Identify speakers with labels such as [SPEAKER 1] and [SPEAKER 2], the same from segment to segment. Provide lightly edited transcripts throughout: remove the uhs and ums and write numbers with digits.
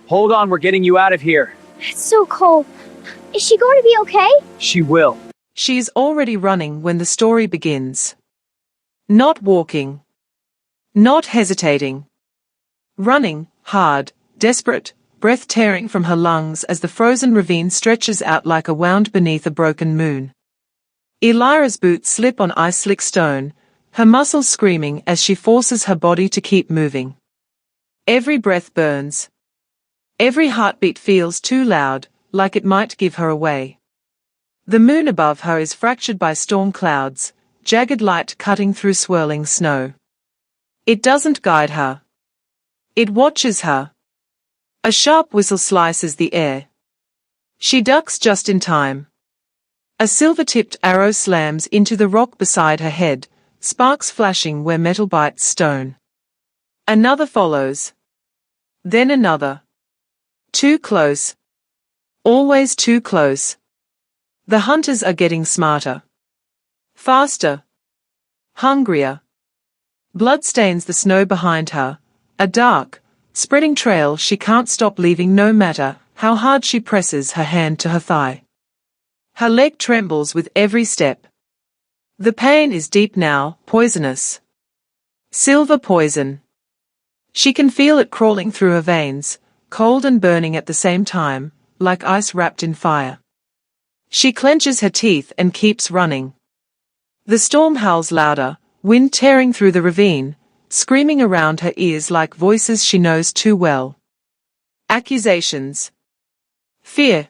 [SPEAKER 1] Hold on, we're getting you out of here.
[SPEAKER 2] It's so cold. Is she going to be okay?
[SPEAKER 1] She will.
[SPEAKER 3] She's already running when the story begins. Not walking. Not hesitating. Running, hard, desperate, breath tearing from her lungs as the frozen ravine stretches out like a wound beneath a broken moon. Elira's boots slip on ice-slick stone, her muscles screaming as she forces her body to keep moving. Every breath burns. Every heartbeat feels too loud, like it might give her away. The moon above her is fractured by storm clouds, jagged light cutting through swirling snow. It doesn't guide her. It watches her. A sharp whistle slices the air. She ducks just in time. A silver-tipped arrow slams into the rock beside her head, sparks flashing where metal bites stone. Another follows. Then another. Too close. Always too close. The hunters are getting smarter. Faster. Hungrier. Blood stains the snow behind her, a dark, spreading trail she can't stop leaving no matter how hard she presses her hand to her thigh. Her leg trembles with every step. The pain is deep now, poisonous. Silver poison. She can feel it crawling through her veins, cold and burning at the same time, like ice wrapped in fire. She clenches her teeth and keeps running. The storm howls louder, wind tearing through the ravine, screaming around her ears like voices she knows too well. Accusations. Fear.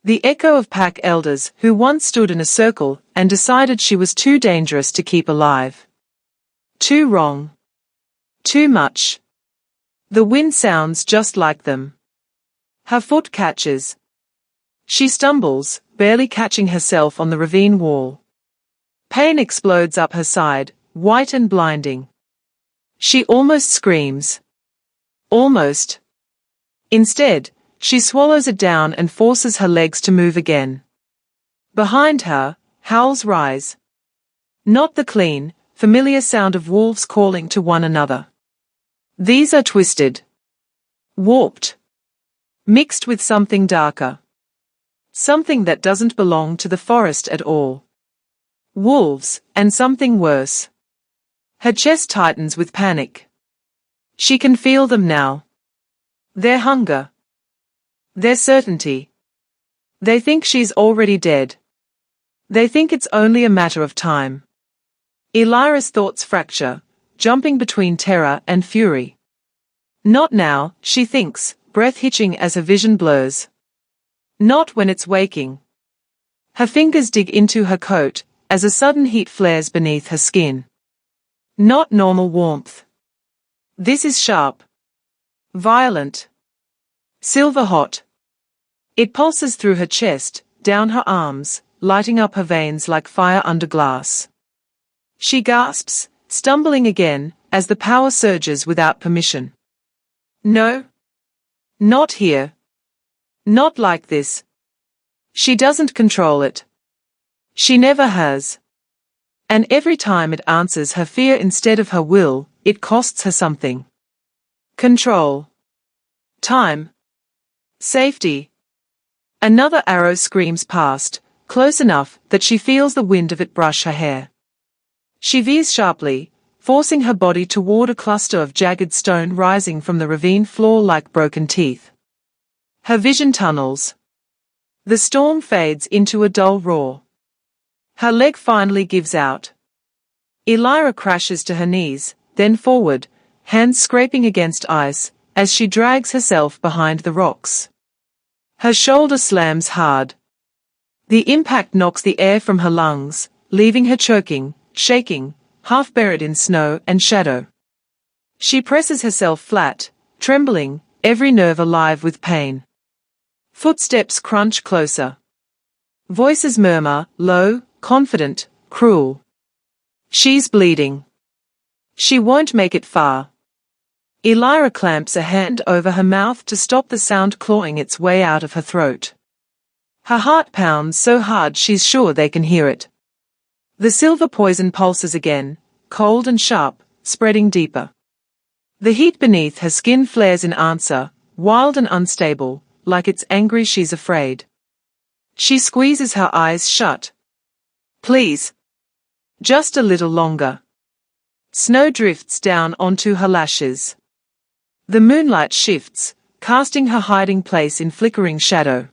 [SPEAKER 3] The echo of pack elders who once stood in a circle and decided she was too dangerous to keep alive. Too wrong. Too much. The wind sounds just like them. Her foot catches. She stumbles, barely catching herself on the ravine wall. Pain explodes up her side, white and blinding. She almost screams. Almost. Instead, she swallows it down and forces her legs to move again. Behind her, howls rise. Not the clean, familiar sound of wolves calling to one another. These are twisted. Warped. Mixed with something darker. Something that doesn't belong to the forest at all. Wolves, and something worse. Her chest tightens with panic. She can feel them now. Their hunger. Their certainty. They think she's already dead. They think it's only a matter of time. Elira's thoughts fracture, jumping between terror and fury. Not now, she thinks, breath hitching as her vision blurs. Not when it's waking. Her fingers dig into her coat, as a sudden heat flares beneath her skin. Not normal warmth. This is sharp. Violent. Silver hot. It pulses through her chest, down her arms, lighting up her veins like fire under glass. She gasps, stumbling again, as the power surges without permission. No. Not here. Not like this. She doesn't control it. She never has. And every time it answers her fear instead of her will, it costs her something. Control. Time. Safety. Another arrow screams past, close enough that she feels the wind of it brush her hair. She veers sharply, forcing her body toward a cluster of jagged stone rising from the ravine floor like broken teeth. Her vision tunnels. The storm fades into a dull roar. Her leg finally gives out. Elira crashes to her knees, then forward, hands scraping against ice, as she drags herself behind the rocks. Her shoulder slams hard. The impact knocks the air from her lungs, leaving her choking, shaking, half buried in snow and shadow. She presses herself flat, trembling, every nerve alive with pain. Footsteps crunch closer. Voices murmur, low, confident, cruel. She's bleeding. She won't make it far. Elira clamps a hand over her mouth to stop the sound clawing its way out of her throat. Her heart pounds so hard she's sure they can hear it. The silver poison pulses again, cold and sharp, spreading deeper. The heat beneath her skin flares in answer, wild and unstable, like it's angry she's afraid. She squeezes her eyes shut. Please. Just a little longer. Snow drifts down onto her lashes. The moonlight shifts, casting her hiding place in flickering shadow.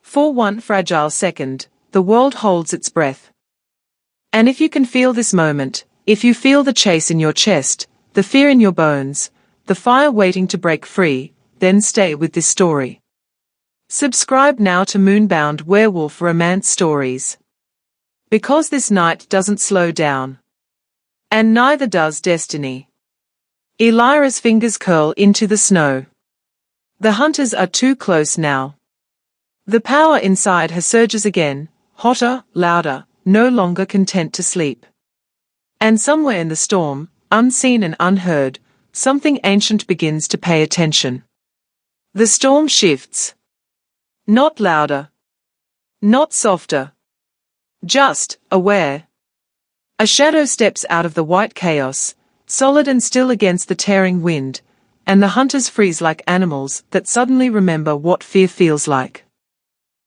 [SPEAKER 3] For one fragile second, the world holds its breath. And if you can feel this moment, if you feel the chase in your chest, the fear in your bones, the fire waiting to break free, then stay with this story. Subscribe now to Moonbound Werewolf Romance Stories. Because this night doesn't slow down. And neither does destiny. Elira's fingers curl into the snow. The hunters are too close now. The power inside her surges again, hotter, louder, no longer content to sleep. And somewhere in the storm, unseen and unheard, something ancient begins to pay attention. The storm shifts. Not louder. Not softer. Just, aware. A shadow steps out of the white chaos, solid and still against the tearing wind, and the hunters freeze like animals that suddenly remember what fear feels like.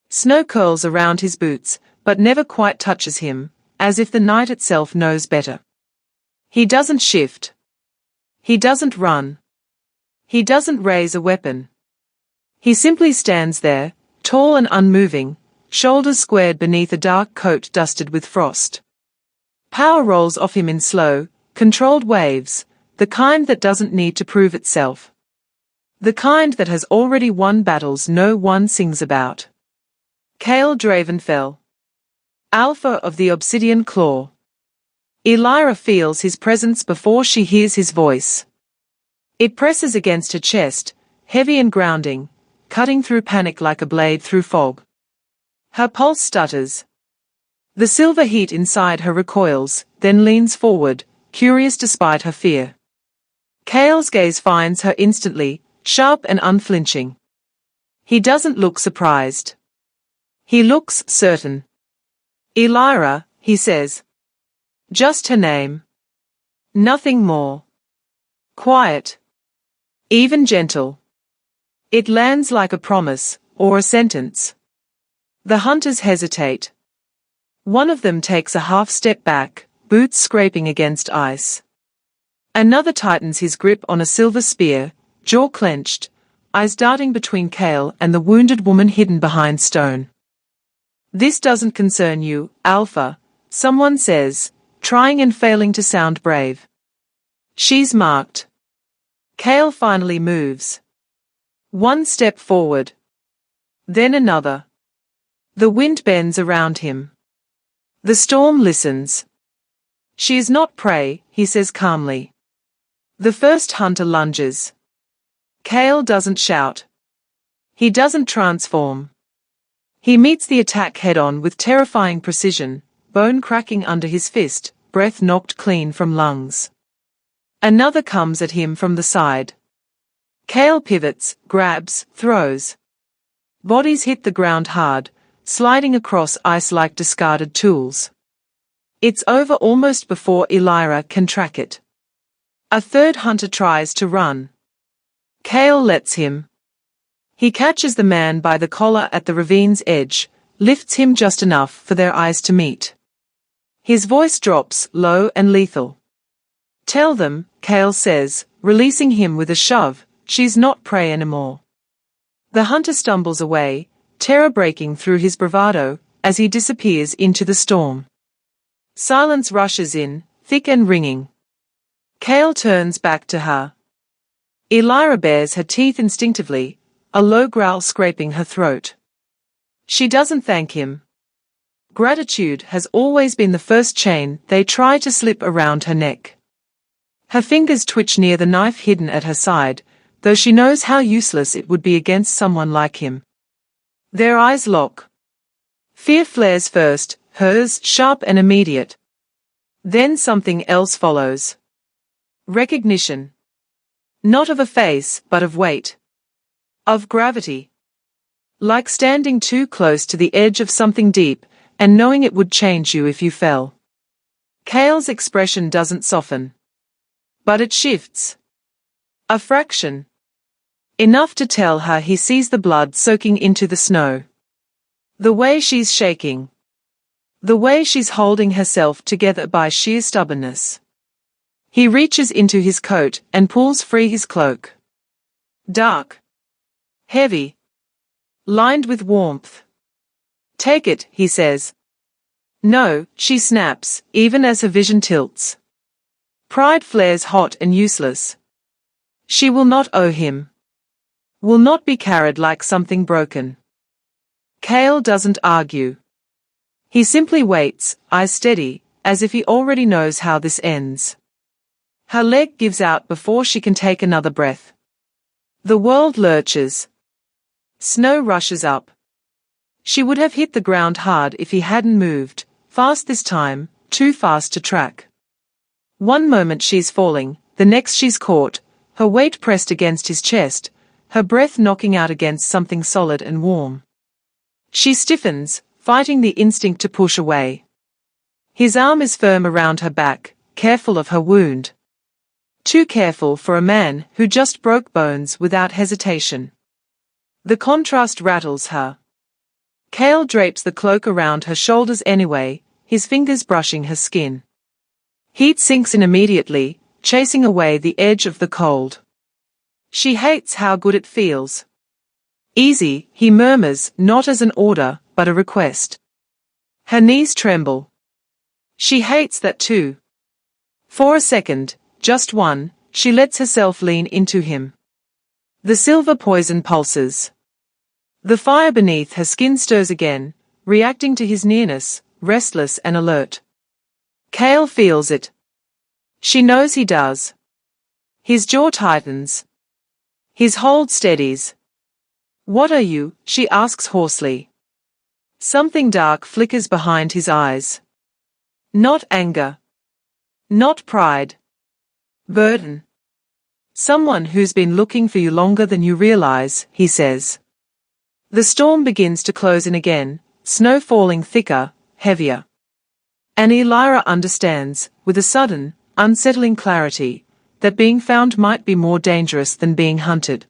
[SPEAKER 3] Snow curls around his boots, but never quite touches him, as if the night itself knows better. He doesn't shift. He doesn't run. He doesn't raise a weapon. He simply stands there, tall and unmoving, shoulders squared beneath a dark coat dusted with frost. Power rolls off him in slow, controlled waves, the kind that doesn't need to prove itself. The kind that has already won battles no one sings about. Cale Dravenfell. Alpha of the Obsidian Claw. Elira feels his presence before she hears his voice. It presses against her chest, heavy and grounding, cutting through panic like a blade through fog. Her pulse stutters. The silver heat inside her recoils, then leans forward, curious despite her fear. Cale's gaze finds her instantly, sharp and unflinching. He doesn't look surprised. He looks certain. Elira, he says. Just her name. Nothing more. Quiet. Even gentle. It lands like a promise, or a sentence. The hunters hesitate. One of them takes a half step back, boots scraping against ice. Another tightens his grip on a silver spear, jaw clenched, eyes darting between Cale and the wounded woman hidden behind stone. This doesn't concern you, Alpha, someone says, trying and failing to sound brave. She's marked. Cale finally moves. One step forward. Then another. The wind bends around him. The storm listens. She is not prey, he says calmly. The first hunter lunges. Cale doesn't shout. He doesn't transform. He meets the attack head-on with terrifying precision, bone cracking under his fist, breath knocked clean from lungs. Another comes at him from the side. Cale pivots, grabs, throws. Bodies hit the ground hard, sliding across ice like discarded tools. It's over almost before Elira can track it. A third hunter tries to run. Cale lets him. He catches the man by the collar at the ravine's edge, lifts him just enough for their eyes to meet. His voice drops, low and lethal. Tell them, Cale says, releasing him with a shove, she's not prey anymore. The hunter stumbles away, terror breaking through his bravado, as he disappears into the storm. Silence rushes in, thick and ringing. Cale turns back to her. Elira bares her teeth instinctively, a low growl scraping her throat. She doesn't thank him. Gratitude has always been the first chain they try to slip around her neck. Her fingers twitch near the knife hidden at her side, though she knows how useless it would be against someone like him. Their eyes lock. Fear flares first, hers sharp and immediate. Then something else follows. Recognition. Not of a face, but of weight. Of gravity. Like standing too close to the edge of something deep, and knowing it would change you if you fell. Cale's expression doesn't soften. But it shifts. A fraction. Enough to tell her he sees the blood soaking into the snow. The way she's shaking. The way she's holding herself together by sheer stubbornness. He reaches into his coat and pulls free his cloak. Dark. Heavy. Lined with warmth. Take it, he says. No, she snaps, even as her vision tilts. Pride flares hot and useless. She will not owe him. Will not be carried like something broken. Cale doesn't argue. He simply waits, eyes steady, as if he already knows how this ends. Her leg gives out before she can take another breath. The world lurches. Snow rushes up. She would have hit the ground hard if he hadn't moved, fast this time, too fast to track. One moment she's falling, the next she's caught, her weight pressed against his chest, her breath knocking out against something solid and warm. She stiffens, fighting the instinct to push away. His arm is firm around her back, careful of her wound. Too careful for a man who just broke bones without hesitation. The contrast rattles her. Cale drapes the cloak around her shoulders anyway, his fingers brushing her skin. Heat sinks in immediately, chasing away the edge of the cold. She hates how good it feels. Easy, he murmurs, not as an order, but a request. Her knees tremble. She hates that too. For a second, just one, she lets herself lean into him. The silver poison pulses. The fire beneath her skin stirs again, reacting to his nearness, restless and alert. Cale feels it. She knows he does. His jaw tightens. His hold steadies. What are you? She asks hoarsely. Something dark flickers behind his eyes. Not anger. Not pride. Burden. Someone who's been looking for you longer than you realize, he says. The storm begins to close in again, snow falling thicker, heavier. And Elira understands, with a sudden, unsettling clarity, that being found might be more dangerous than being hunted.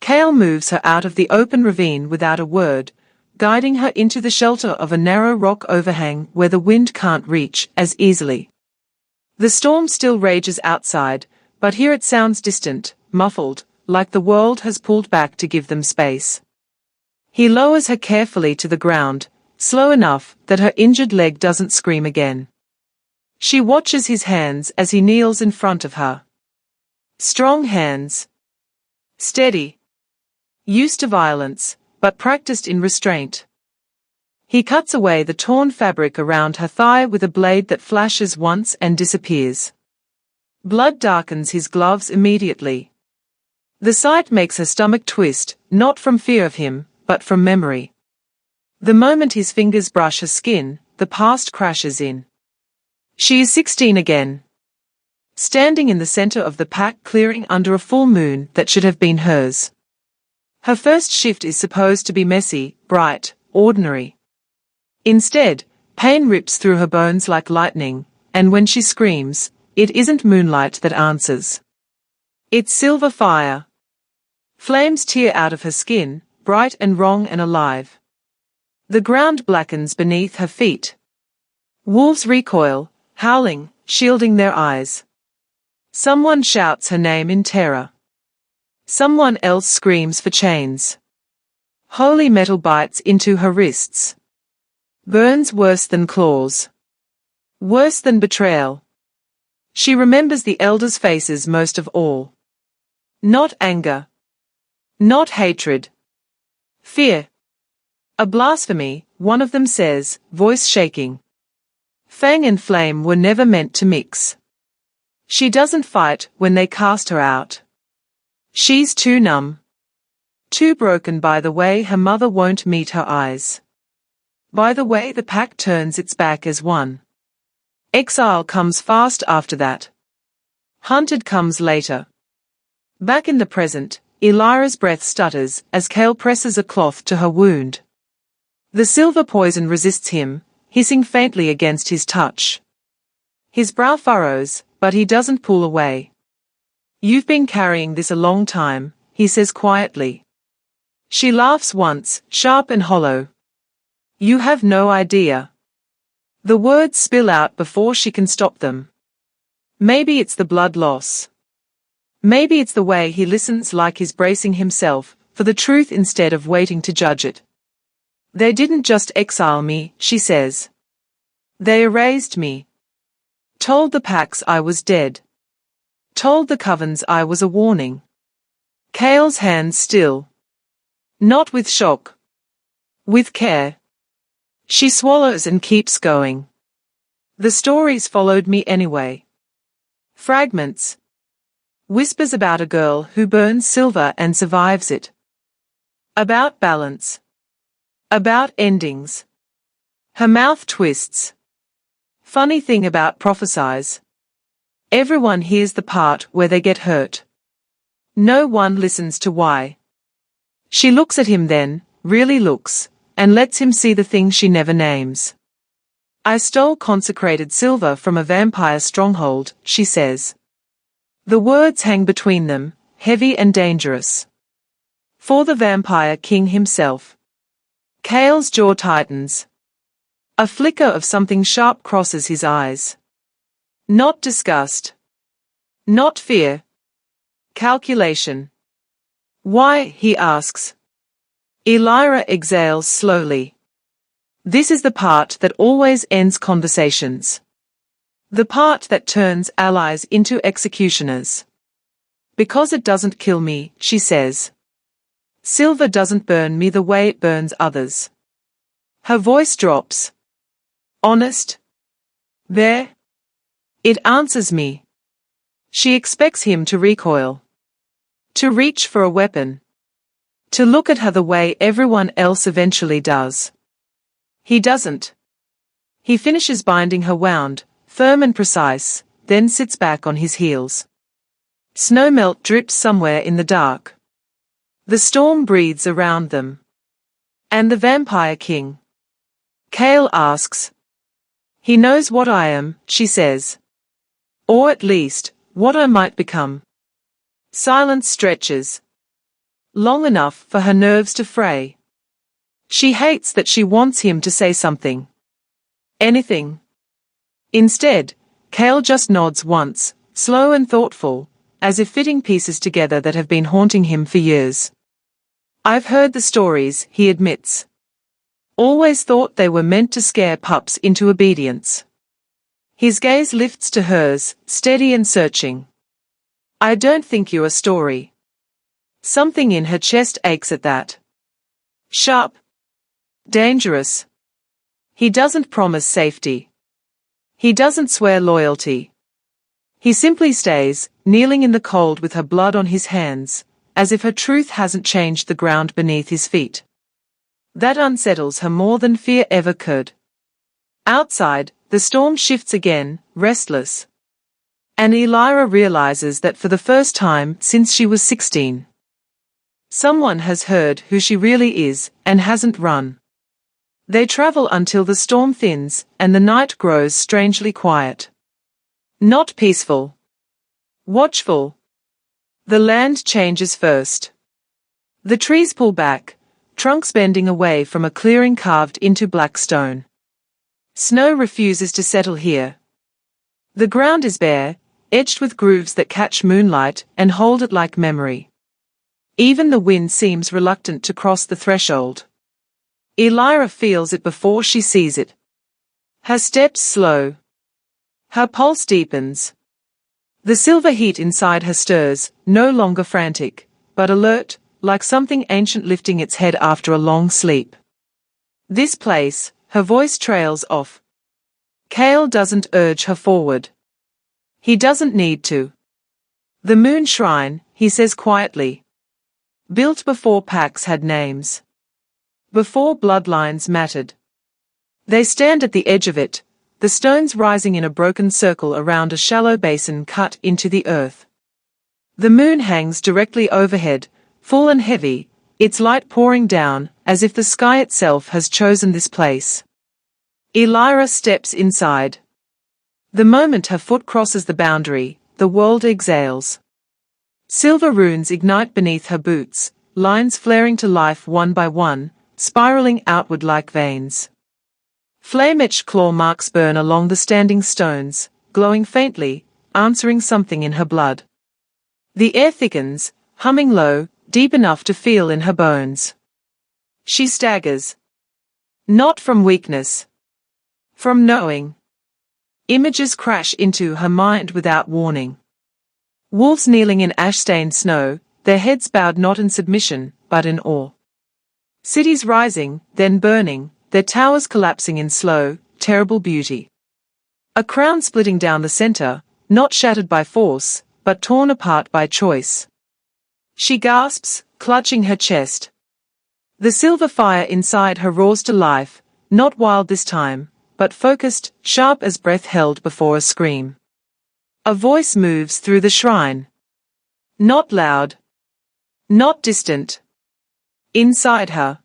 [SPEAKER 3] Cale moves her out of the open ravine without a word, guiding her into the shelter of a narrow rock overhang where the wind can't reach as easily. The storm still rages outside, but here it sounds distant, muffled, like the world has pulled back to give them space. He lowers her carefully to the ground, slow enough that her injured leg doesn't scream again. She watches his hands as he kneels in front of her. Strong hands. Steady. Used to violence, but practiced in restraint. He cuts away the torn fabric around her thigh with a blade that flashes once and disappears. Blood darkens his gloves immediately. The sight makes her stomach twist, not from fear of him, but from memory. The moment his fingers brush her skin, the past crashes in. She is 16 again. Standing in the center of the pack clearing under a full moon that should have been hers. Her first shift is supposed to be messy, bright, ordinary. Instead, pain rips through her bones like lightning, and when she screams, it isn't moonlight that answers. It's silver fire. Flames tear out of her skin, bright and wrong and alive. The ground blackens beneath her feet. Wolves recoil, howling, shielding their eyes. Someone shouts her name in terror. Someone else screams for chains. Holy metal bites into her wrists. Burns worse than claws. Worse than betrayal. She remembers the elders' faces most of all. Not anger. Not hatred. Fear. A blasphemy, one of them says, voice shaking. Fang and flame were never meant to mix. She doesn't fight when they cast her out. She's too numb. Too broken by the way her mother won't meet her eyes. By the way the pack turns its back as one. Exile comes fast after that. Hunted comes later. Back in the present, Elira's breath stutters as Cale presses a cloth to her wound. The silver poison resists him, hissing faintly against his touch. His brow furrows, but he doesn't pull away. You've been carrying this a long time, he says quietly. She laughs once, sharp and hollow. You have no idea. The words spill out before she can stop them. Maybe it's the blood loss. Maybe it's the way he listens, like he's bracing himself for the truth instead of waiting to judge it. They didn't just exile me, she says. They erased me. Told the packs I was dead. Told the covens I was a warning. Kale's hands still. Not with shock. With care. She swallows and keeps going. The stories followed me anyway. Fragments. Whispers about a girl who burns silver and survives it. About balance. About endings. Her mouth twists. Funny thing about prophesies. Everyone hears the part where they get hurt. No one listens to why. She looks at him then, really looks, and lets him see the thing she never names. I stole consecrated silver from a vampire stronghold, she says. The words hang between them, heavy and dangerous. For the vampire king himself. Kale's jaw tightens. A flicker of something sharp crosses his eyes. Not disgust. Not fear. Calculation. Why, he asks. Elira exhales slowly. This is the part that always ends conversations. The part that turns allies into executioners. Because it doesn't kill me, she says. Silver doesn't burn me the way it burns others. Her voice drops. Honest? There? It answers me. She expects him to recoil. To reach for a weapon. To look at her the way everyone else eventually does. He doesn't. He finishes binding her wound, firm and precise, then sits back on his heels. Snowmelt drips somewhere in the dark. The storm breathes around them. And the vampire king? Kale asks. He knows what I am, she says. Or at least, what I might become. Silence stretches. Long enough for her nerves to fray. She hates that she wants him to say something. Anything. Instead, Kale just nods once, slow and thoughtful, as if fitting pieces together that have been haunting him for years. I've heard the stories, he admits. Always thought they were meant to scare pups into obedience. His gaze lifts to hers, steady and searching. I don't think you're a story. Something in her chest aches at that. Sharp. Dangerous. He doesn't promise safety. He doesn't swear loyalty. He simply stays, kneeling in the cold with her blood on his hands, as if her truth hasn't changed the ground beneath his feet. That unsettles her more than fear ever could. Outside, the storm shifts again, restless. And Elira realizes that for the first time since she was 16. Someone has heard who she really is, and hasn't run. They travel until the storm thins, and the night grows strangely quiet. Not peaceful. Watchful. The land changes first. The trees pull back, trunks bending away from a clearing carved into black stone. Snow refuses to settle here. The ground is bare, etched with grooves that catch moonlight and hold it like memory. Even the wind seems reluctant to cross the threshold. Elira feels it before she sees it. Her steps slow. Her pulse deepens. The silver heat inside her stirs, no longer frantic, but alert, like something ancient lifting its head after a long sleep. This place, her voice trails off. Kale doesn't urge her forward. He doesn't need to. The moon shrine, he says quietly. Built before packs had names. Before bloodlines mattered. They stand at the edge of it, the stones rising in a broken circle around a shallow basin cut into the earth. The moon hangs directly overhead, full and heavy, its light pouring down, as if the sky itself has chosen this place. Elira steps inside. The moment her foot crosses the boundary, the world exhales. Silver runes ignite beneath her boots, lines flaring to life one by one, spiraling outward like veins. Flame-etched claw marks burn along the standing stones, glowing faintly, answering something in her blood. The air thickens, humming low, deep enough to feel in her bones. She staggers. Not from weakness. From knowing. Images crash into her mind without warning. Wolves kneeling in ash-stained snow, their heads bowed not in submission, but in awe. Cities rising, then burning, their towers collapsing in slow, terrible beauty. A crown splitting down the center, not shattered by force, but torn apart by choice. She gasps, clutching her chest. The silver fire inside her roars to life, not wild this time, but focused, sharp as breath held before a scream. A voice moves through the shrine. Not loud. Not distant. Inside her.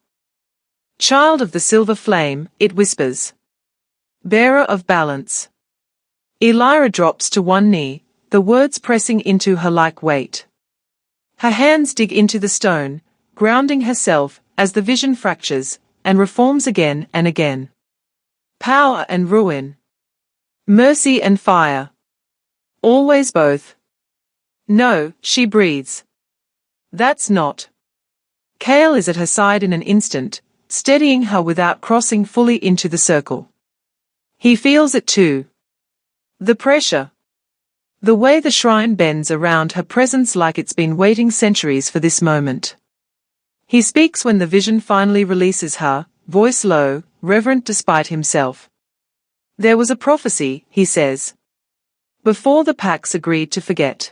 [SPEAKER 3] Child of the silver flame, it whispers. Bearer of balance. Elira drops to one knee, the words pressing into her like weight. Her hands dig into the stone, grounding herself as the vision fractures and reforms again and again. Power and ruin. Mercy and fire. Always both. No, she breathes. That's not. Kale is at her side in an instant, steadying her without crossing fully into the circle. He feels it too. The pressure. The way the shrine bends around her presence like it's been waiting centuries for this moment. He speaks when the vision finally releases her, voice low, reverent despite himself. There was a prophecy, he says. Before the Pax agreed to forget.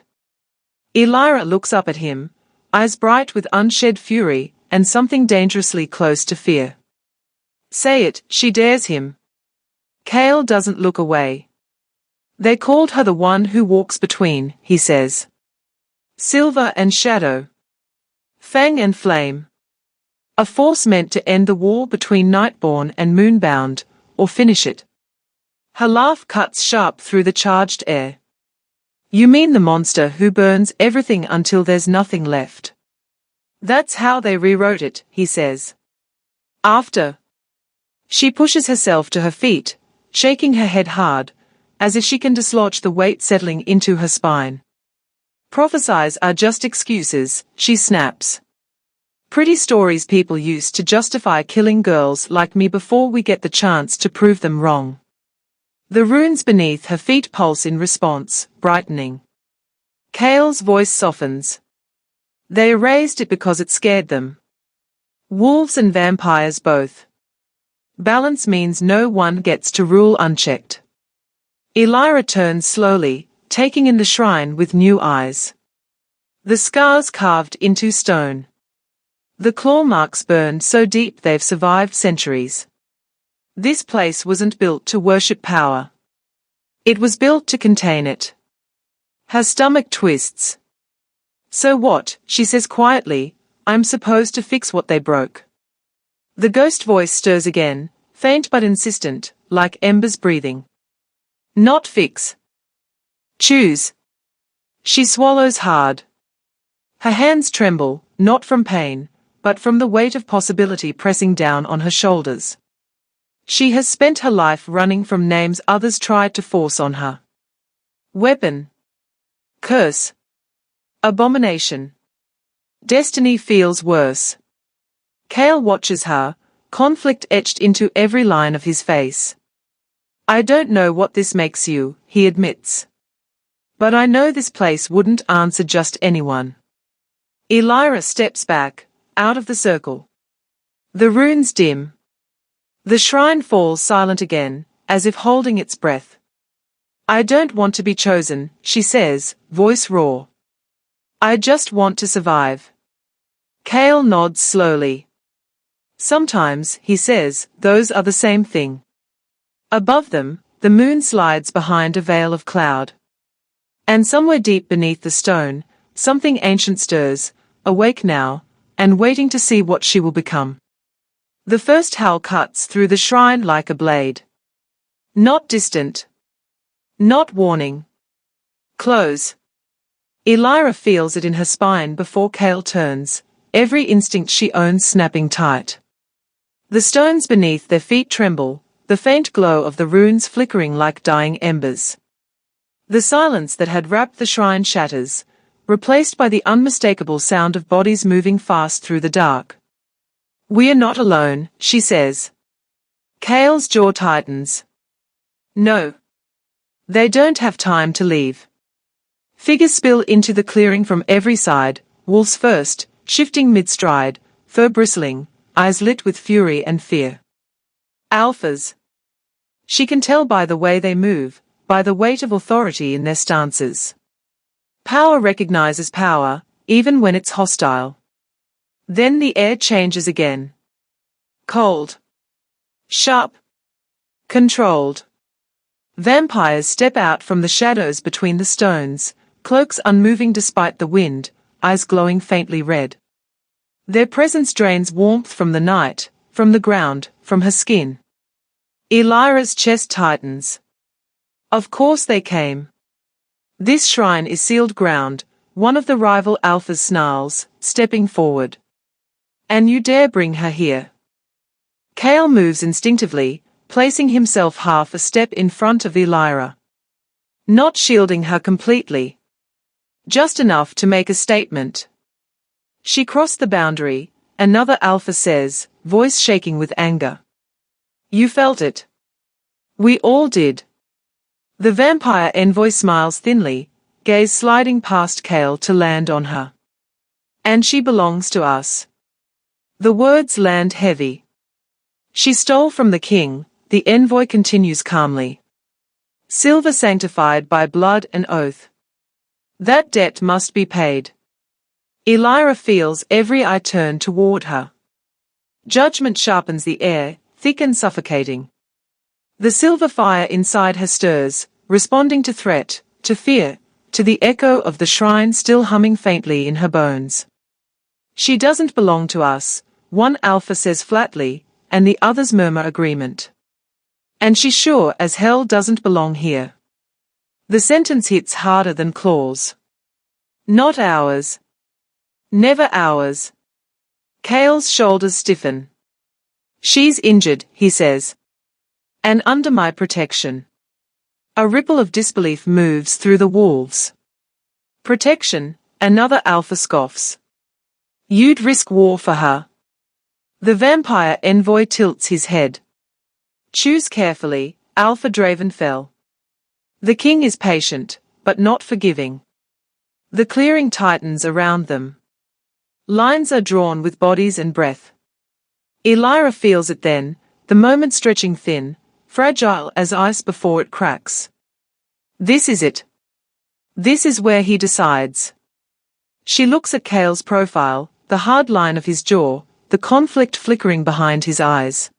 [SPEAKER 3] Elira looks up at him, eyes bright with unshed fury, and something dangerously close to fear. Say it, she dares him. Kale doesn't look away. They called her the one who walks between, he says. Silver and shadow. Fang and flame. A force meant to end the war between Nightborn and Moonbound, or finish it. Her laugh cuts sharp through the charged air. You mean the monster who burns everything until there's nothing left? That's how they rewrote it, he says. After. She pushes herself to her feet, shaking her head hard, as if she can dislodge the weight settling into her spine. Prophecies are just excuses, she snaps. Pretty stories people use to justify killing girls like me before we get the chance to prove them wrong. The runes beneath her feet pulse in response, brightening. Kale's voice softens. They erased it because it scared them. Wolves and vampires both. Balance means no one gets to rule unchecked. Elira turns slowly, taking in the shrine with new eyes. The scars carved into stone. The claw marks burned so deep they've survived centuries. This place wasn't built to worship power. It was built to contain it. Her stomach twists. So what, she says quietly, I'm supposed to fix what they broke. The ghost voice stirs again, faint but insistent, like embers breathing. Not fix. Choose. She swallows hard. Her hands tremble, not from pain, but from the weight of possibility pressing down on her shoulders. She has spent her life running from names others tried to force on her. Weapon. Curse. Abomination. Destiny feels worse. Kale watches her, conflict etched into every line of his face. I don't know what this makes you, he admits. But I know this place wouldn't answer just anyone. Elira steps back, out of the circle. The runes dim. The shrine falls silent again, as if holding its breath. I don't want to be chosen, she says, voice raw. I just want to survive. Kale nods slowly. Sometimes, he says, those are the same thing. Above them, the moon slides behind a veil of cloud. And somewhere deep beneath the stone, something ancient stirs, awake now, and waiting to see what she will become. The first howl cuts through the shrine like a blade. Not distant. Not warning. Close. Elira feels it in her spine before Kale turns, every instinct she owns snapping tight. The stones beneath their feet tremble, the faint glow of the runes flickering like dying embers. The silence that had wrapped the shrine shatters, replaced by the unmistakable sound of bodies moving fast through the dark. "We are not alone," she says. Kale's jaw tightens. No. They don't have time to leave. Figures spill into the clearing from every side, wolves first, shifting mid-stride, fur bristling, eyes lit with fury and fear. Alphas. She can tell by the way they move, by the weight of authority in their stances. Power recognizes power, even when it's hostile. Then the air changes again. Cold. Sharp. Controlled. Vampires step out from the shadows between the stones, cloaks unmoving despite the wind, eyes glowing faintly red. Their presence drains warmth from the night, from the ground, from her skin. Elira's chest tightens. Of course they came. This shrine is sealed ground, one of the rival alphas snarls, stepping forward. And you dare bring her here? Kale moves instinctively, placing himself half a step in front of Elira. Not shielding her completely. Just enough to make a statement. She crossed the boundary, another alpha says, voice shaking with anger. You felt it. We all did. The vampire envoy smiles thinly, gaze sliding past Kale to land on her. And she belongs to us. The words land heavy. She stole from the king, the envoy continues calmly. Silver sanctified by blood and oath. That debt must be paid. Elira feels every eye turn toward her. Judgment sharpens the air, thick and suffocating. The silver fire inside her stirs, responding to threat, to fear, to the echo of the shrine still humming faintly in her bones. She doesn't belong to us, one alpha says flatly, and the others murmur agreement. And she sure as hell doesn't belong here. The sentence hits harder than claws. Not ours. Never ours. Kale's shoulders stiffen. She's injured, he says. And under my protection. A ripple of disbelief moves through the wolves. Protection, another alpha scoffs. You'd risk war for her. The vampire envoy tilts his head. Choose carefully, Alpha Dravenfell. The king is patient, but not forgiving. The clearing tightens around them. Lines are drawn with bodies and breath. Elira feels it then, the moment stretching thin, fragile as ice before it cracks. This is it. This is where he decides. She looks at Kale's profile, the hard line of his jaw, the conflict flickering behind his eyes.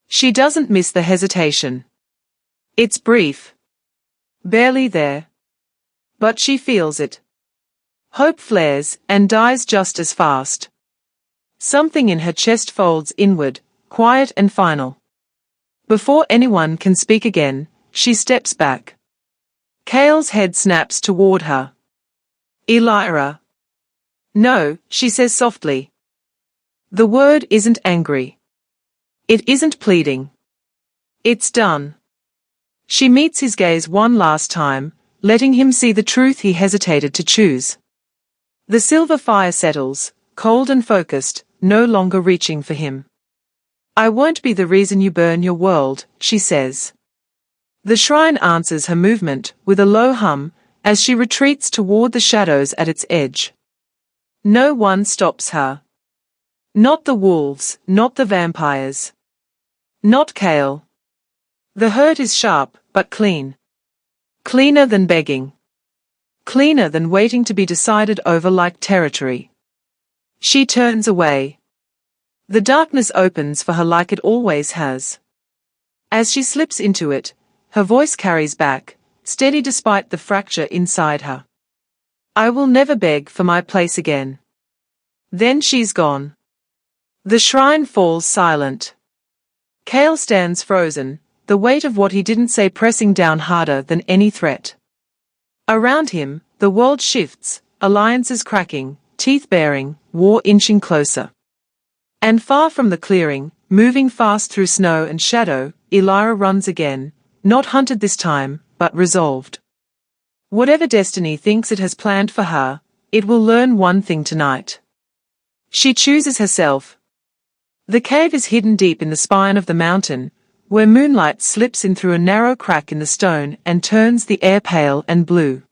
[SPEAKER 3] She doesn't miss the hesitation. It's brief. Barely there. But she feels it. Hope flares and dies just as fast. Something in her chest folds inward, quiet and final. Before anyone can speak again, she steps back. Kale's head snaps toward her. Elira. No, she says softly. The word isn't angry. It isn't pleading. It's done. She meets his gaze one last time, letting him see the truth he hesitated to choose. The silver fire settles, cold and focused, no longer reaching for him. I won't be the reason you burn your world, she says. The shrine answers her movement with a low hum, as she retreats toward the shadows at its edge. No one stops her. Not the wolves, not the vampires. Not Kale. The hurt is sharp, but clean. Cleaner than begging. Cleaner than waiting to be decided over like territory. She turns away. The darkness opens for her like it always has. As she slips into it, her voice carries back, steady despite the fracture inside her. I will never beg for my place again. Then she's gone. The shrine falls silent. Kale stands frozen, the weight of what he didn't say pressing down harder than any threat. Around him, The world shifts, alliances cracking, teeth baring, war inching closer. And far from the clearing, moving fast through snow and shadow, Elira runs again, not hunted this time, but resolved. Whatever destiny thinks it has planned for her, it will learn one thing tonight. She chooses herself. The cave is hidden deep in the spine of the mountain, where moonlight slips in through a narrow crack in the stone and turns the air pale and blue.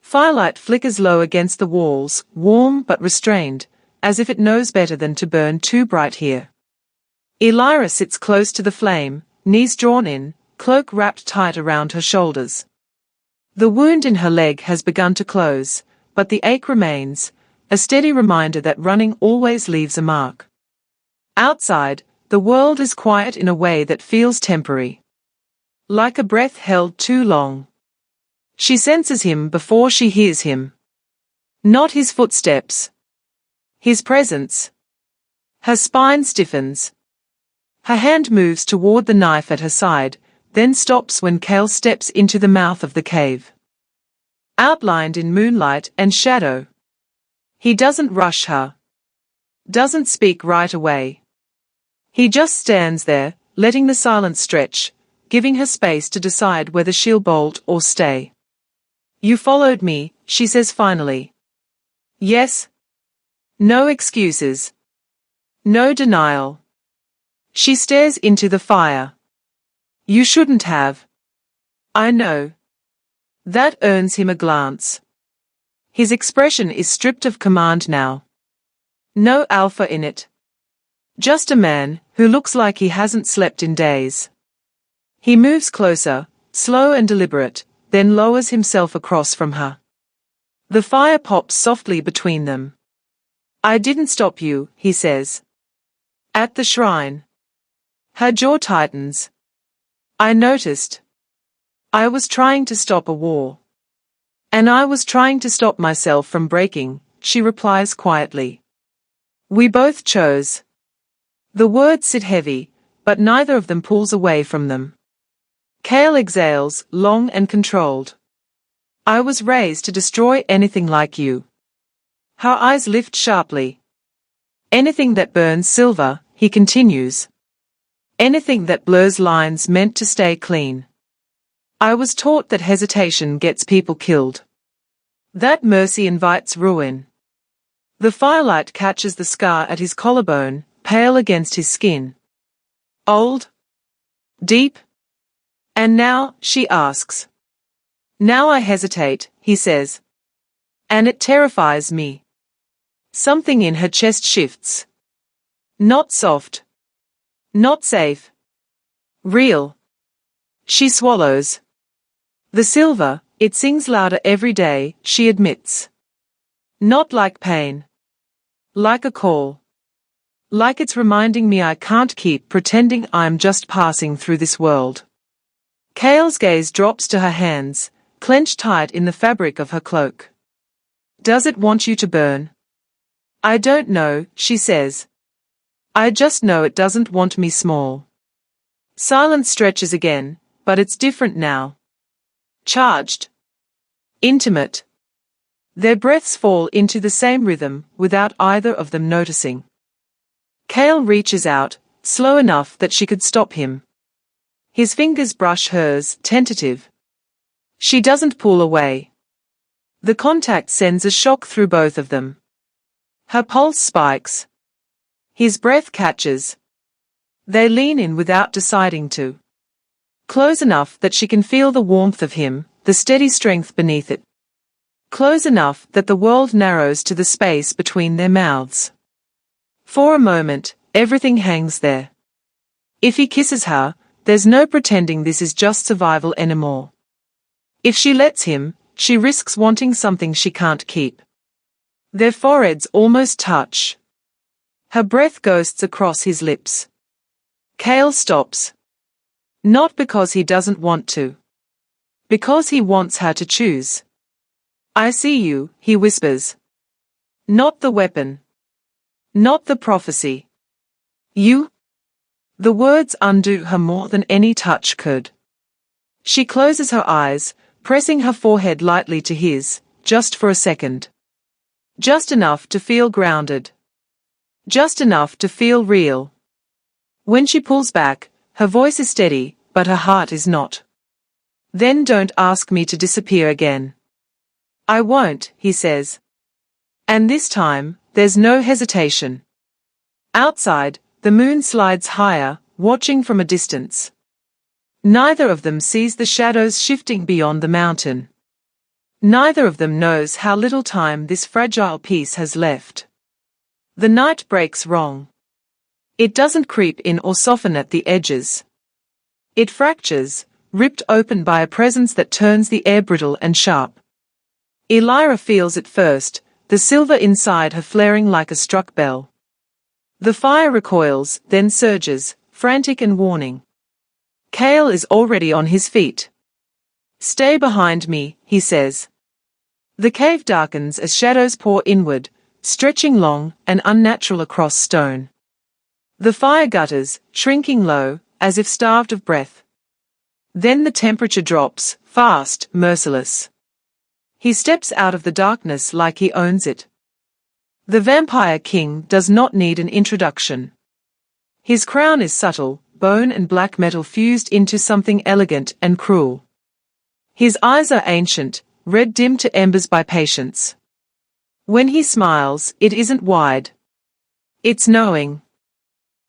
[SPEAKER 3] Firelight flickers low against the walls, warm but restrained, as if it knows better than to burn too bright here. Elira sits close to the flame, knees drawn in, cloak wrapped tight around her shoulders. The wound in her leg has begun to close, but the ache remains, a steady reminder that running always leaves a mark. Outside, the world is quiet in a way that feels temporary. Like a breath held too long. She senses him before she hears him. Not his footsteps. His presence. Her spine stiffens. Her hand moves toward the knife at her side, then stops when Kale steps into the mouth of the cave. Outlined in moonlight and shadow. He doesn't rush her. Doesn't speak right away. He just stands there, letting the silence stretch, giving her space to decide whether she'll bolt or stay. You followed me, she says finally. Yes. No excuses. No denial. She stares into the fire. You shouldn't have. I know. That earns him a glance. His expression is stripped of command now. No alpha in it. Just a man who looks like he hasn't slept in days. He moves closer, slow and deliberate, then lowers himself across from her. The fire pops softly between them. I didn't stop you, he says. At the shrine. Her jaw tightens. I noticed. I was trying to stop a war. And I was trying to stop myself from breaking, she replies quietly. We both chose. The words sit heavy, but neither of them pulls away from them. Kale exhales, long and controlled. I was raised to destroy anything like you. Her eyes lift sharply. Anything that burns silver, he continues. Anything that blurs lines meant to stay clean. I was taught that hesitation gets people killed. That mercy invites ruin. The firelight catches the scar at his collarbone, pale against his skin. Old? Deep? And now, she asks. Now I hesitate, he says. And it terrifies me. Something in her chest shifts. Not soft. Not safe. Real. She swallows. The silver, it sings louder every day, she admits. Not like pain. Like a call. Like it's reminding me I can't keep pretending I'm just passing through this world. Kale's gaze drops to her hands, clenched tight in the fabric of her cloak. Does it want you to burn? I don't know, she says. I just know it doesn't want me small. Silence stretches again, but it's different now. Charged. Intimate. Their breaths fall into the same rhythm, without either of them noticing. Kale reaches out, slow enough that she could stop him. His fingers brush hers, tentative. She doesn't pull away. The contact sends a shock through both of them. Her pulse spikes. His breath catches. They lean in without deciding to. Close enough that she can feel the warmth of him, the steady strength beneath it. Close enough that the world narrows to the space between their mouths. For a moment, everything hangs there. If he kisses her, there's no pretending this is just survival anymore. If she lets him, she risks wanting something she can't keep. Their foreheads almost touch. Her breath ghosts across his lips. Kale stops. Not because he doesn't want to. Because he wants her to choose. I see you, he whispers. Not the weapon. Not the prophecy. You? The words undo her more than any touch could. She closes her eyes, pressing her forehead lightly to his, just for a second. Just enough to feel grounded. Just enough to feel real. When she pulls back, her voice is steady, but her heart is not. Then don't ask me to disappear again. I won't, he says. And this time, there's no hesitation. Outside, the moon slides higher, watching from a distance. Neither of them sees the shadows shifting beyond the mountain. Neither of them knows how little time this fragile piece has left. The night breaks wrong. It doesn't creep in or soften at the edges. It fractures, ripped open by a presence that turns the air brittle and sharp. Elira feels it first, the silver inside her flaring like a struck bell. The fire recoils, then surges, frantic and warning. Kale is already on his feet. Stay behind me, he says. The cave darkens as shadows pour inward, stretching long and unnatural across stone. The fire gutters, shrinking low, as if starved of breath. Then the temperature drops, fast, merciless. He steps out of the darkness like he owns it. The Vampire King does not need an introduction. His crown is subtle, bone and black metal fused into something elegant and cruel. His eyes are ancient, red dimmed to embers by patience. When he smiles, it isn't wide. It's knowing.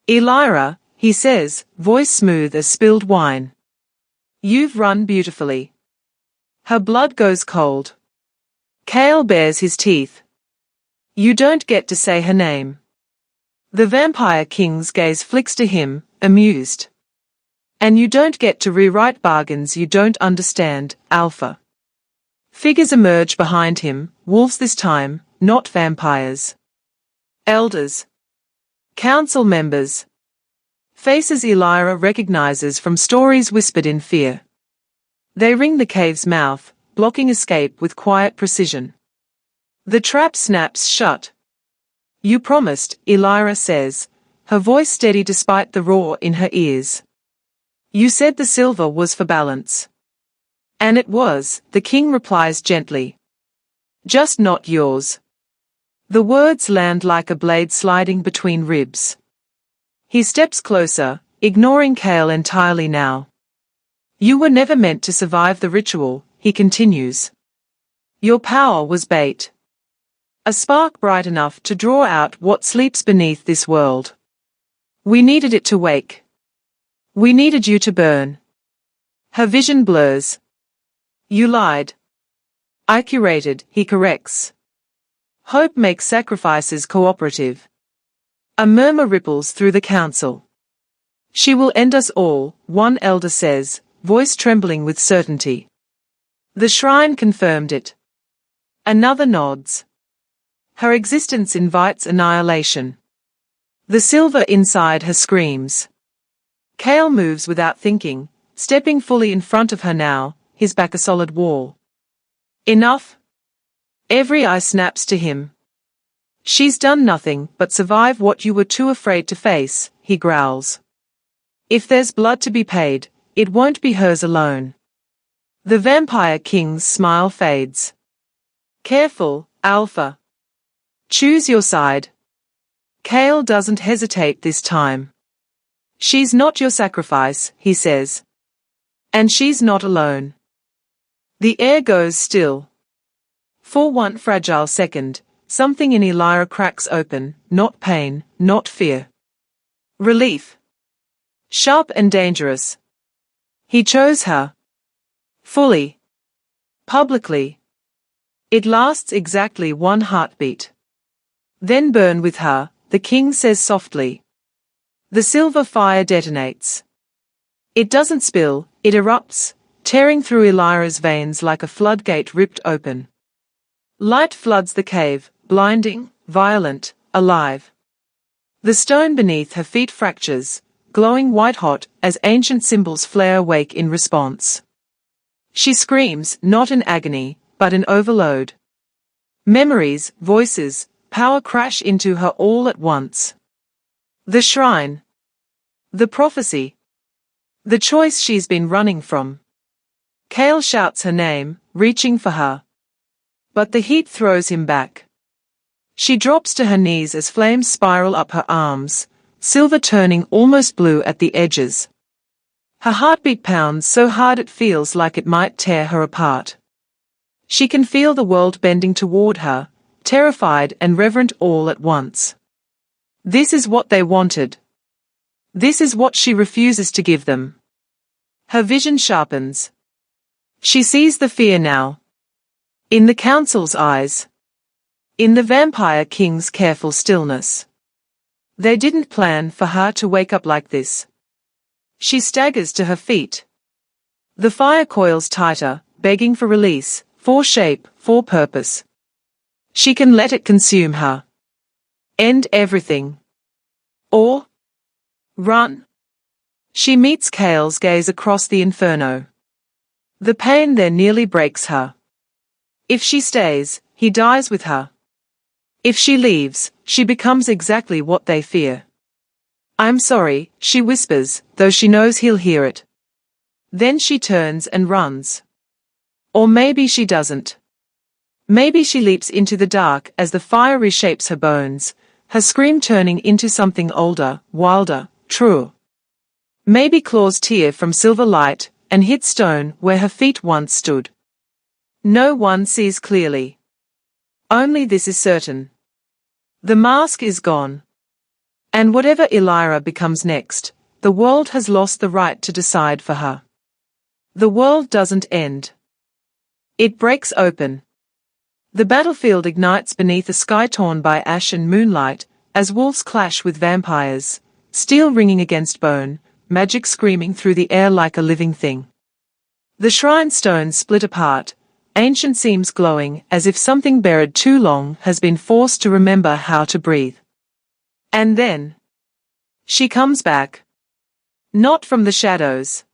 [SPEAKER 3] Elira, he says, voice smooth as spilled wine. You've run beautifully. Her blood goes cold. Kale bares his teeth. You don't get to say her name. The Vampire King's gaze flicks to him, amused. And you don't get to rewrite bargains you don't understand, Alpha. Figures emerge behind him, wolves this time, not vampires. Elders. Council members. Faces Elira recognizes from stories whispered in fear. They ring the cave's mouth, blocking escape with quiet precision. The trap snaps shut. You promised, Elira says, her voice steady despite the roar in her ears. You said the silver was for balance. And it was, the king replies gently. Just not yours. The words land like a blade sliding between ribs. He steps closer, ignoring Kale entirely now. You were never meant to survive the ritual, he continues. Your power was bait. A spark bright enough to draw out what sleeps beneath this world. We needed it to wake. We needed you to burn. Her vision blurs. You lied. I curated, he corrects. Hope makes sacrifices cooperative. A murmur ripples through the council. She will end us all, one elder says, voice trembling with certainty. The shrine confirmed it. Another nods. Her existence invites annihilation. The silver inside her screams. Kale moves without thinking, stepping fully in front of her now, his back a solid wall. Enough. Every eye snaps to him. She's done nothing but survive what you were too afraid to face, he growls. If there's blood to be paid, it won't be hers alone. The Vampire King's smile fades. Careful, Alpha. Choose your side. Kale doesn't hesitate this time. She's not your sacrifice, he says. And she's not alone. The air goes still. For one fragile second, something in Elira cracks open, not pain, not fear. Relief. Sharp and dangerous. He chose her. Fully. Publicly. It lasts exactly one heartbeat. Then burn with her, the king says softly. The silver fire detonates. It doesn't spill, it erupts, tearing through Elira's veins like a floodgate ripped open. Light floods the cave, blinding, violent, alive. The stone beneath her feet fractures, glowing white-hot as ancient symbols flare awake in response. She screams, not in agony, but in overload. Memories, voices, power crash into her all at once. The shrine. The prophecy. The choice she's been running from. Kale shouts her name, reaching for her. But the heat throws him back. She drops to her knees as flames spiral up her arms, silver turning almost blue at the edges. Her heartbeat pounds so hard it feels like it might tear her apart. She can feel the world bending toward her, terrified and reverent all at once. This is what they wanted. This is what she refuses to give them. Her vision sharpens. She sees the fear now. In the council's eyes. In the vampire king's careful stillness. They didn't plan for her to wake up like this. She staggers to her feet. The fire coils tighter, begging for release, for shape, for purpose. She can let it consume her. End everything. Or run. She meets Cale's gaze across the inferno. The pain there nearly breaks her. If she stays, he dies with her. If she leaves, she becomes exactly what they fear. "I'm sorry," she whispers, though she knows he'll hear it. Then she turns and runs. Or maybe she doesn't. Maybe she leaps into the dark as the fire reshapes her bones, her scream turning into something older, wilder, truer. Maybe claws tear from silver light and hit stone where her feet once stood. No one sees clearly. Only this is certain. The mask is gone. And whatever Elira becomes next, the world has lost the right to decide for her. The world doesn't end. It breaks open. The battlefield ignites beneath a sky torn by ash and moonlight, as wolves clash with vampires, steel ringing against bone, magic screaming through the air like a living thing. The shrine stones split apart, ancient seams glowing as if something buried too long has been forced to remember how to breathe. And then she comes back. Not from the shadows.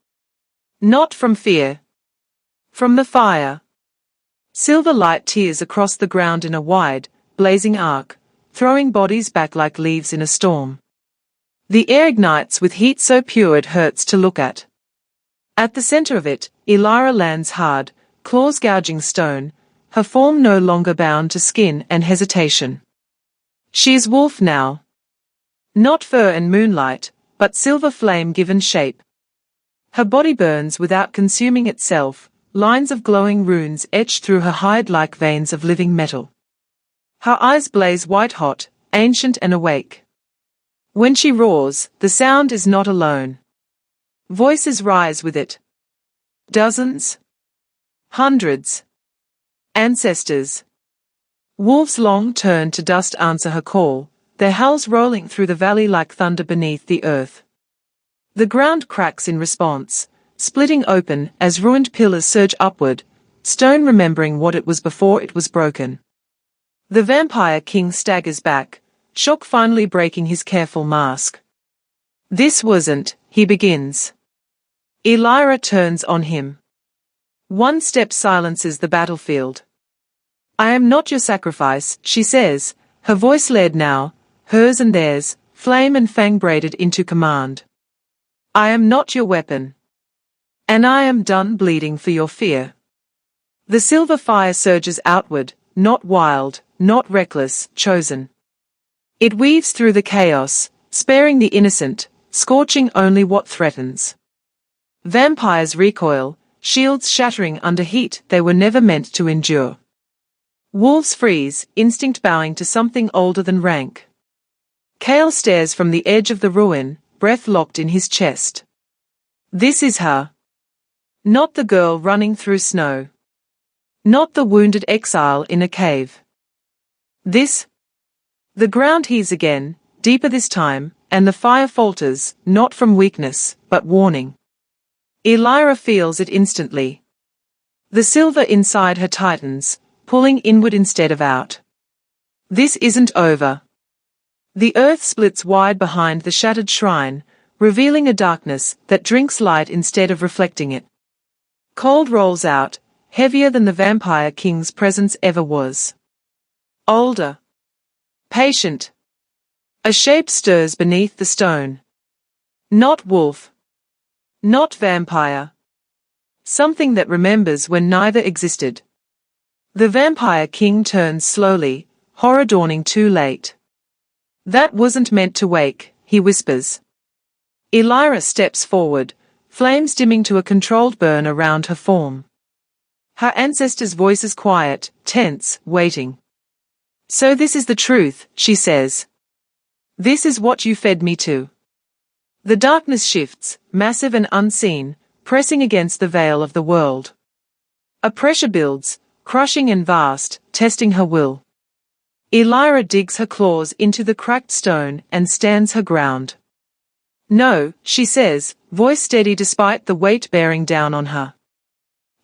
[SPEAKER 3] Not from fear. From the fire. Silver light tears across the ground in a wide, blazing arc, throwing bodies back like leaves in a storm. The air ignites with heat so pure it hurts to look at. At the center of it, Elira lands hard, claws gouging stone, her form no longer bound to skin and hesitation. She is wolf now. Not fur and moonlight, but silver flame given shape. Her body burns without consuming itself, lines of glowing runes etched through her hide like veins of living metal. Her eyes blaze white-hot, ancient and awake. When she roars, the sound is not alone. Voices rise with it. Dozens. Hundreds. Ancestors. Wolves long turned to dust answer her call, their howls rolling through the valley like thunder beneath the earth. The ground cracks in response, splitting open as ruined pillars surge upward, stone remembering what it was before it was broken. The vampire king staggers back, shock finally breaking his careful mask. "This wasn't," he begins. Elira turns on him. One step silences the battlefield. "I am not your sacrifice," she says, her voice layered now, hers and theirs, flame and fang braided into command. "I am not your weapon. And I am done bleeding for your fear." The silver fire surges outward, not wild, not reckless, chosen. It weaves through the chaos, sparing the innocent, scorching only what threatens. Vampires recoil, shields shattering under heat they were never meant to endure. Wolves freeze, instinct bowing to something older than rank. Cale stares from the edge of the ruin, breath locked in his chest. This is her. Not the girl running through snow. Not the wounded exile in a cave. This. The ground heaves again, deeper this time, and the fire falters, not from weakness, but warning. Elira feels it instantly. The silver inside her tightens, pulling inward instead of out. This isn't over. The earth splits wide behind the shattered shrine, revealing a darkness that drinks light instead of reflecting it. Cold rolls out, heavier than the vampire king's presence ever was. Older. Patient. A shape stirs beneath the stone. Not wolf. Not vampire. Something that remembers when neither existed. The Vampire King turns slowly, horror dawning too late. That wasn't meant to wake, he whispers. Elira steps forward, flames dimming to a controlled burn around her form. Her ancestor's voice is quiet, tense, waiting. So this is the truth, she says. This is what you fed me to. The darkness shifts, massive and unseen, pressing against the veil of the world. A pressure builds, crushing and vast, testing her will. Elira digs her claws into the cracked stone and stands her ground. No, she says, voice steady despite the weight bearing down on her.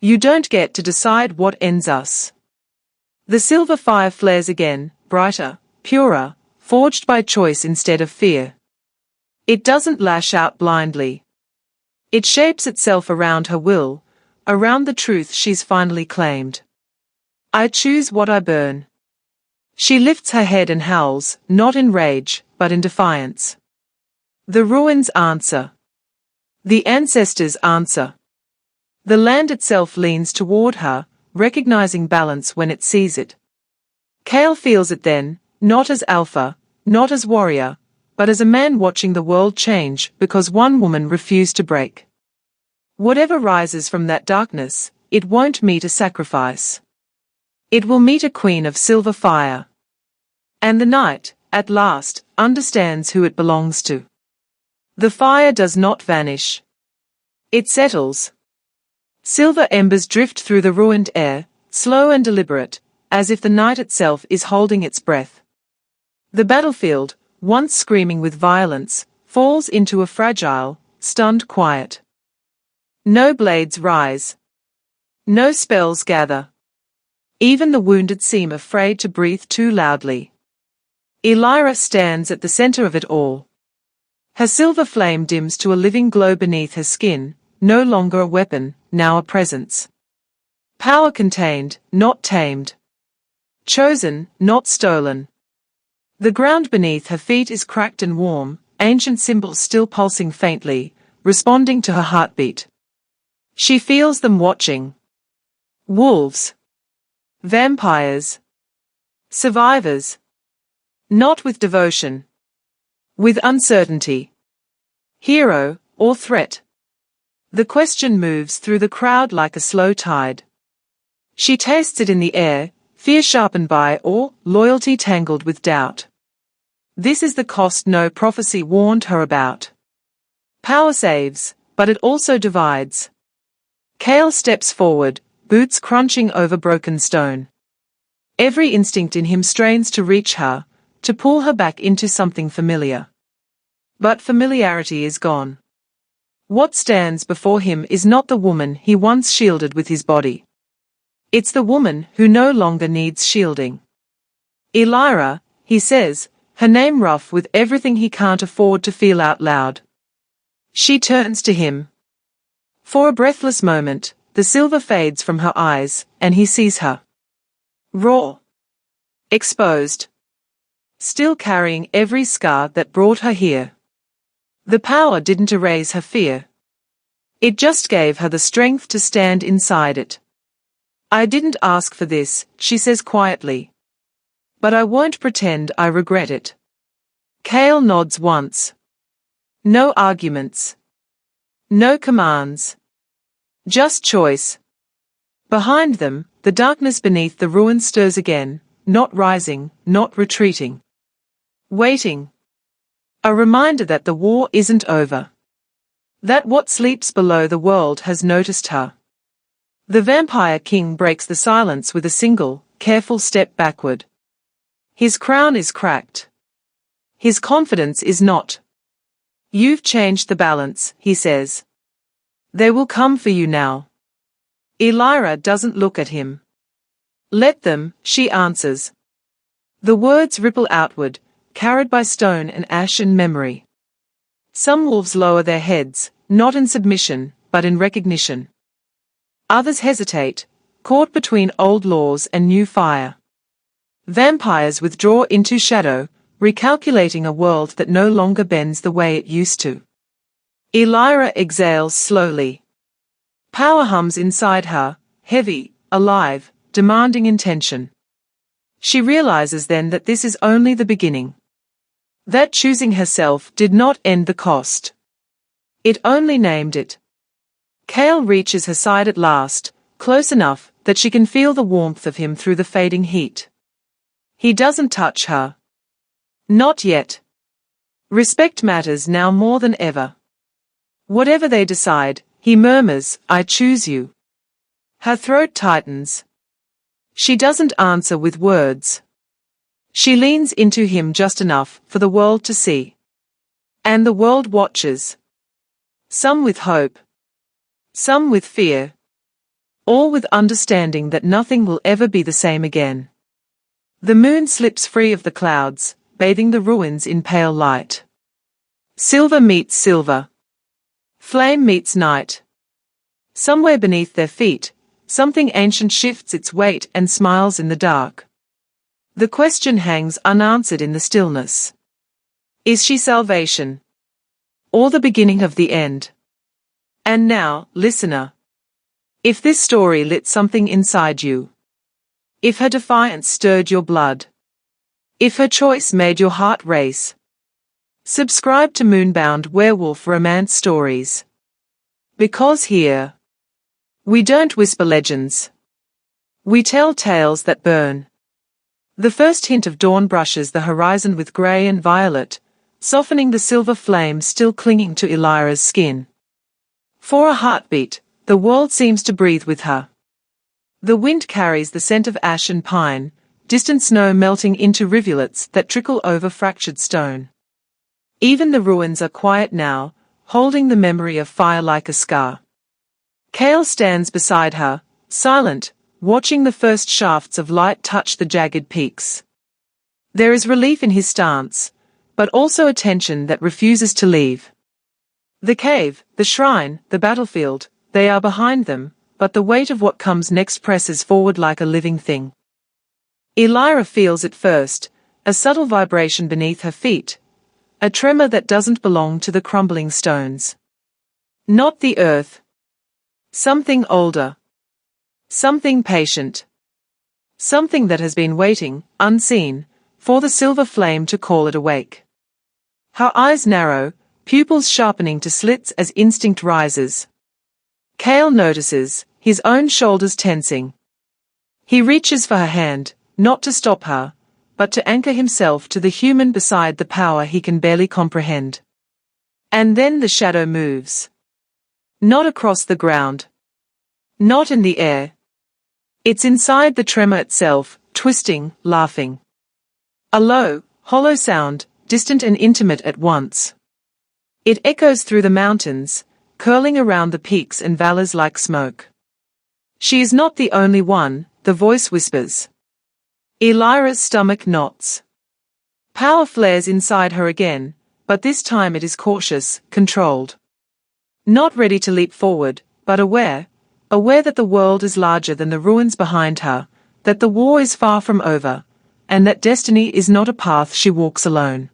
[SPEAKER 3] You don't get to decide what ends us. The silver fire flares again, brighter, purer, forged by choice instead of fear. It doesn't lash out blindly. It shapes itself around her will, around the truth she's finally claimed. I choose what I burn. She lifts her head and howls, not in rage, but in defiance. The ruins answer. The ancestors answer. The land itself leans toward her, recognizing balance when it sees it. Kale feels it then, not as alpha, not as warrior, but as a man watching the world change because one woman refused to break. Whatever rises from that darkness, it won't meet a sacrifice. It will meet a queen of silver fire. And the night, at last, understands who it belongs to. The fire does not vanish. It settles. Silver embers drift through the ruined air, slow and deliberate, as if the night itself is holding its breath. The battlefield, once screaming with violence, falls into a fragile, stunned quiet. No blades rise. No spells gather. Even the wounded seem afraid to breathe too loudly. Elira stands at the center of it all. Her silver flame dims to a living glow beneath her skin, no longer a weapon, now a presence. Power contained, not tamed. Chosen, not stolen. The ground beneath her feet is cracked and warm, ancient symbols still pulsing faintly, responding to her heartbeat. She feels them watching. Wolves. Vampires. Survivors. Not with devotion. With uncertainty. Hero, or threat? The question moves through the crowd like a slow tide. She tastes it in the air, fear sharpened by awe, loyalty tangled with doubt. This is the cost no prophecy warned her about. Power saves, but it also divides. Kale steps forward, boots crunching over broken stone. Every instinct in him strains to reach her, to pull her back into something familiar. But familiarity is gone. What stands before him is not the woman he once shielded with his body. It's the woman who no longer needs shielding. Elira, he says, her name rough with everything he can't afford to feel out loud. She turns to him. For a breathless moment, the silver fades from her eyes, and he sees her. Raw. Exposed. Still carrying every scar that brought her here. The power didn't erase her fear. It just gave her the strength to stand inside it. I didn't ask for this, she says quietly. But I won't pretend I regret it. Kale nods once. No arguments. No commands. Just choice. Behind them, the darkness beneath the ruin stirs again, not rising, not retreating. Waiting. A reminder that the war isn't over. That what sleeps below the world has noticed her. The Vampire King breaks the silence with a single, careful step backward. His crown is cracked. His confidence is not. You've changed the balance, he says. They will come for you now. Elira doesn't look at him. Let them, she answers. The words ripple outward, carried by stone and ash and memory. Some wolves lower their heads, not in submission, but in recognition. Others hesitate, caught between old laws and new fire. Vampires withdraw into shadow, recalculating a world that no longer bends the way it used to. Elira exhales slowly. Power hums inside her, heavy, alive, demanding intention. She realizes then that this is only the beginning. That choosing herself did not end the cost. It only named it. Kale reaches her side at last, close enough that she can feel the warmth of him through the fading heat. He doesn't touch her. Not yet. Respect matters now more than ever. Whatever they decide, he murmurs, "I choose you." Her throat tightens. She doesn't answer with words. She leans into him just enough for the world to see. And the world watches. Some with hope. Some with fear. All with understanding that nothing will ever be the same again. The moon slips free of the clouds, bathing the ruins in pale light. Silver meets silver. Flame meets night. Somewhere beneath their feet, something ancient shifts its weight and smiles in the dark. The question hangs unanswered in the stillness. Is she salvation? Or the beginning of the end? And now, listener. If this story lit something inside you, if her defiance stirred your blood, if her choice made your heart race, subscribe to Moonbound Werewolf Romance Stories. Because here, we don't whisper legends. We tell tales that burn. The first hint of dawn brushes the horizon with grey and violet, softening the silver flame still clinging to Elira's skin. For a heartbeat, the world seems to breathe with her. The wind carries the scent of ash and pine, distant snow melting into rivulets that trickle over fractured stone. Even the ruins are quiet now, holding the memory of fire like a scar. Kale stands beside her, silent, watching the first shafts of light touch the jagged peaks. There is relief in his stance, but also a tension that refuses to leave. The cave, the shrine, the battlefield, they are behind them, but the weight of what comes next presses forward like a living thing. Elira feels it first, a subtle vibration beneath her feet, a tremor that doesn't belong to the crumbling stones. Not the earth. Something older. Something patient. Something that has been waiting, unseen, for the silver flame to call it awake. Her eyes narrow, pupils sharpening to slits as instinct rises. Kale notices, his own shoulders tensing. He reaches for her hand, not to stop her, but to anchor himself to the human beside the power he can barely comprehend. And then the shadow moves. Not across the ground. Not in the air. It's inside the tremor itself, twisting, laughing. A low, hollow sound, distant and intimate at once. It echoes through the mountains, curling around the peaks and valleys like smoke. She is not the only one, the voice whispers. Elira's stomach knots. Power flares inside her again, but this time it is cautious, controlled. Not ready to leap forward, but aware that the world is larger than the ruins behind her, that the war is far from over, and that destiny is not a path she walks alone.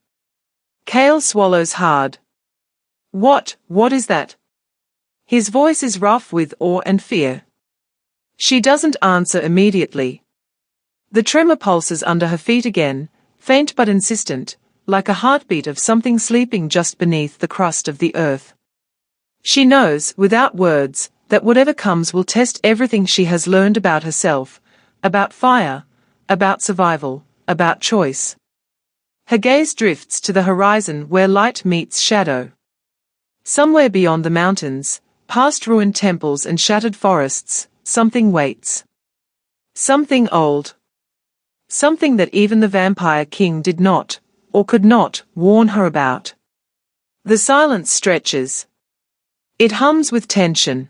[SPEAKER 3] Kale swallows hard. What is that? His voice is rough with awe and fear. She doesn't answer immediately. The tremor pulses under her feet again, faint but insistent, like a heartbeat of something sleeping just beneath the crust of the earth. She knows, without words, that whatever comes will test everything she has learned about herself, about fire, about survival, about choice. Her gaze drifts to the horizon where light meets shadow. Somewhere beyond the mountains, past ruined temples and shattered forests, something waits. Something old. Something that even the vampire king did not, or could not, warn her about. The silence stretches. It hums with tension.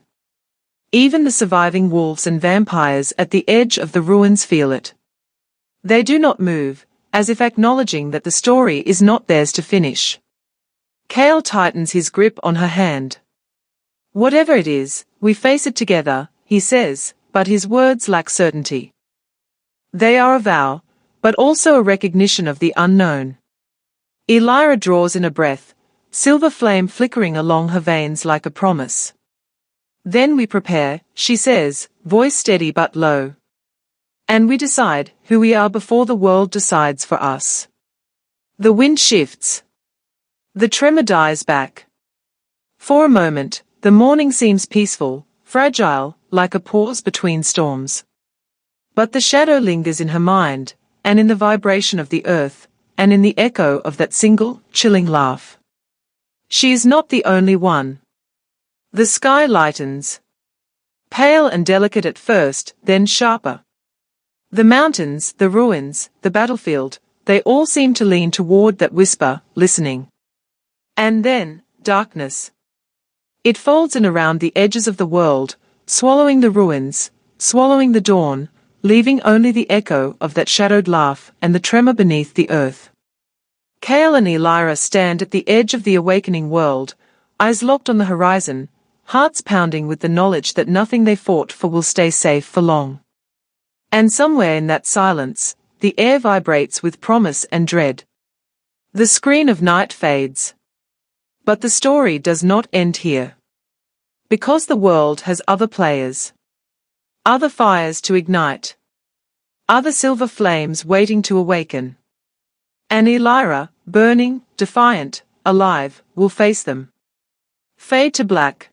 [SPEAKER 3] Even the surviving wolves and vampires at the edge of the ruins feel it. They do not move, as if acknowledging that the story is not theirs to finish. Kale tightens his grip on her hand. Whatever it is, we face it together, he says, but his words lack certainty. They are a vow, but also a recognition of the unknown. Elira draws in a breath, silver flame flickering along her veins like a promise. Then we prepare, she says, voice steady but low. And we decide who we are before the world decides for us. The wind shifts. The tremor dies back. For a moment, the morning seems peaceful, fragile, like a pause between storms. But the shadow lingers in her mind, and in the vibration of the earth, and in the echo of that single, chilling laugh. She is not the only one. The sky lightens. Pale and delicate at first, then sharper. The mountains, the ruins, the battlefield, they all seem to lean toward that whisper, listening. And then, darkness. It folds in around the edges of the world, swallowing the ruins, swallowing the dawn, leaving only the echo of that shadowed laugh and the tremor beneath the earth. Kale and Elira stand at the edge of the awakening world, eyes locked on the horizon, hearts pounding with the knowledge that nothing they fought for will stay safe for long. And somewhere in that silence, the air vibrates with promise and dread. The screen of night fades. But the story does not end here. Because the world has other players. Other fires to ignite. Other silver flames waiting to awaken. And Elira, burning, defiant, alive, will face them. Fade to black,